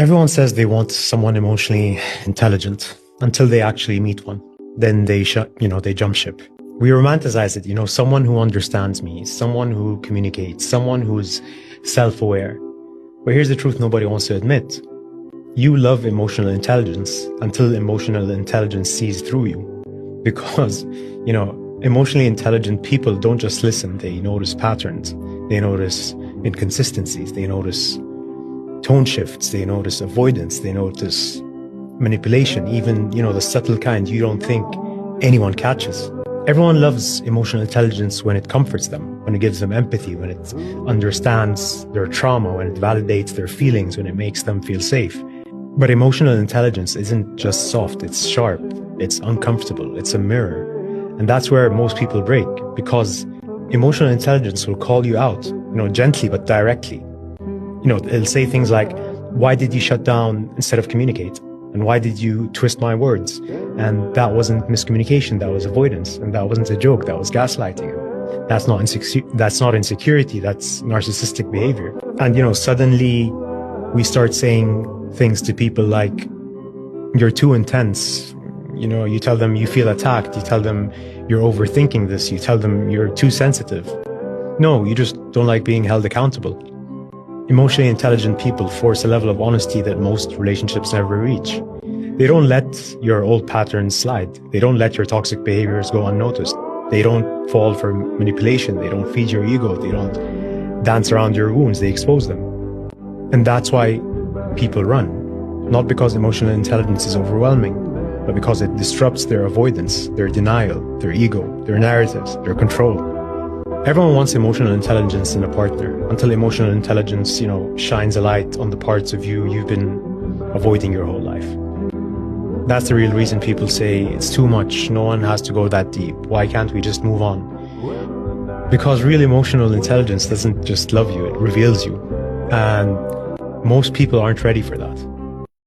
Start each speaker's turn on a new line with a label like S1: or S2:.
S1: Everyone says they want someone emotionally intelligent until they actually meet one. Then they jump ship. We romanticize it, someone who understands me, someone who communicates, someone who's self-aware. But here's the truth nobody wants to admit. You love emotional intelligence until emotional intelligence sees through you. Because, emotionally intelligent people don't just listen, they notice patterns. They notice inconsistencies, they notice tone shifts, they notice avoidance, they notice manipulation, even, the subtle kind you don't think anyone catches. Everyone loves emotional intelligence when it comforts them, when it gives them empathy, when it understands their trauma, when it validates their feelings, when it makes them feel safe. But emotional intelligence isn't just soft, it's sharp, it's uncomfortable, it's a mirror. And that's where most people break, because emotional intelligence will call you out, gently but directly. It'll say things like, why did you shut down instead of communicate? And why did you twist my words? And that wasn't miscommunication, that was avoidance. And that wasn't a joke, that was gaslighting. That's not insecurity, that's narcissistic behavior. And suddenly we start saying things to people like, you're too intense. You tell them you feel attacked, you tell them you're overthinking this, you tell them you're too sensitive. No, you just don't like being held accountable. Emotionally intelligent people force a level of honesty that most relationships never reach. They don't let your old patterns slide. They don't let your toxic behaviors go unnoticed. They don't fall for manipulation. They don't feed your ego. They don't dance around your wounds. They expose them. And that's why people run. Not because emotional intelligence is overwhelming, but because it disrupts their avoidance, their denial, their ego, their narratives, their control. Everyone wants emotional intelligence in a partner until emotional intelligence, shines a light on the parts of you you've been avoiding your whole life. That's the real reason people say it's too much, no one has to go that deep, why can't we just move on? Because real emotional intelligence doesn't just love you, it reveals you. And most people aren't ready for that.